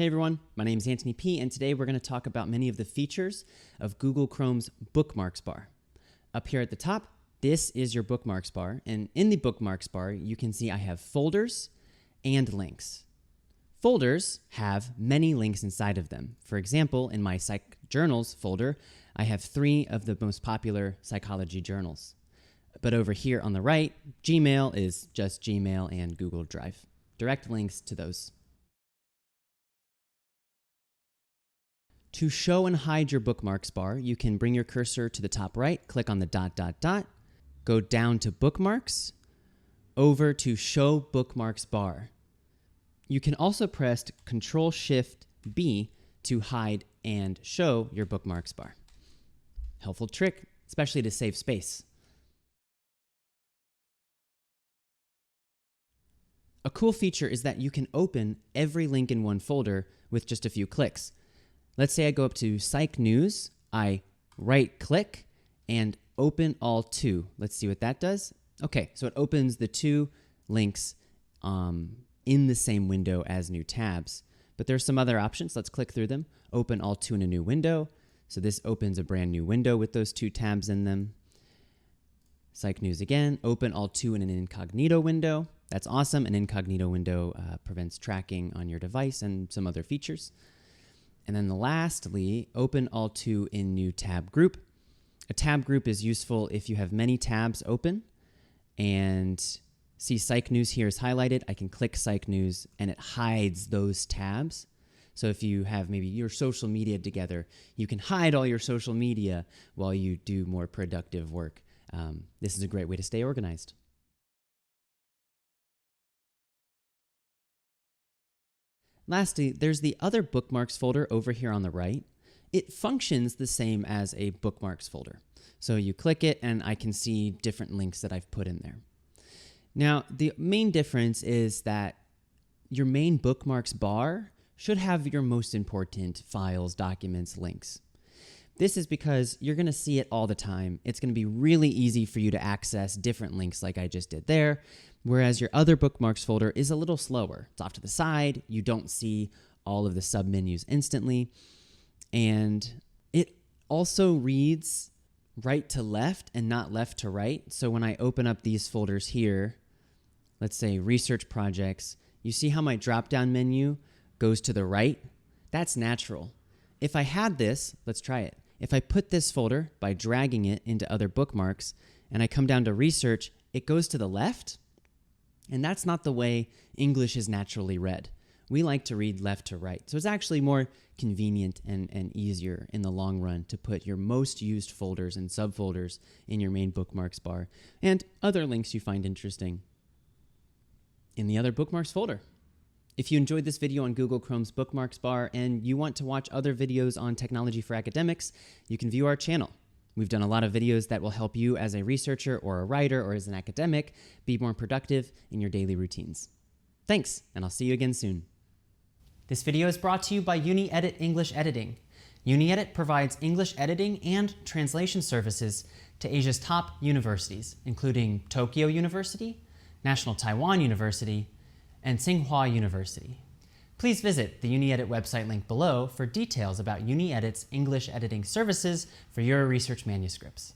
Hey everyone, my name is Anthony P, and today we're going to talk about many of the features of Google Chrome's Bookmarks bar. Up here at the top, this is your Bookmarks bar, and in the Bookmarks bar, you can see I have folders and links. Folders have many links inside of them. For example, in my Psych Journals folder, I have 3 of the most popular psychology journals. But over here on the right, Gmail is just Gmail and Google Drive. Direct links to those. To show and hide your bookmarks bar, you can bring your cursor to the top right, click on the ... go down to Bookmarks, over to Show Bookmarks Bar. You can also press Ctrl-Shift-B to hide and show your bookmarks bar. Helpful trick, especially to save space. A cool feature is that you can open every link in one folder with just a few clicks. Let's say I go up to Psych News, I right-click and open all 2. Let's see what that does. Okay, so it opens the 2 links in the same window as new tabs. But there's some other options. Let's click through them. Open all 2 in a new window. So this opens a brand new window with those 2 tabs in them. Psych News again, open all 2 in an incognito window. That's awesome. An incognito window prevents tracking on your device and some other features. And then lastly, open all 2 in new tab group. A tab group is useful if you have many tabs open and see Psych News here is highlighted. I can click Psych News and it hides those tabs. So if you have maybe your social media together, you can hide all your social media while you do more productive work. This is a great way to stay organized. Lastly, there's the other bookmarks folder over here on the right. It functions the same as a bookmarks folder. So you click it and I can see different links that I've put in there. Now, the main difference is that your main bookmarks bar should have your most important files, documents, links. This is because you're going to see it all the time. It's going to be really easy for you to access different links like I just did there, whereas your other bookmarks folder is a little slower. It's off to the side. You don't see all of the submenus instantly. And it also reads right to left and not left to right. So when I open up these folders here, let's say research projects, you see how my drop-down menu goes to the right? That's natural. If I had this, let's try it. If I put this folder by dragging it into other bookmarks and I come down to research, it goes to the left. And that's not the way English is naturally read. We like to read left to right. So it's actually more convenient and easier in the long run to put your most used folders and subfolders in your main bookmarks bar and other links you find interesting in the other bookmarks folder. If you enjoyed this video on Google Chrome's Bookmarks bar and you want to watch other videos on technology for academics, you can view our channel. We've done a lot of videos that will help you as a researcher or a writer or as an academic be more productive in your daily routines. Thanks, and I'll see you again soon. This video is brought to you by UniEdit English Editing. UniEdit provides English editing and translation services to Asia's top universities, including Tokyo University, National Taiwan University, and Tsinghua University. Please visit the UniEdit website link below for details about UniEdit's English editing services for your research manuscripts.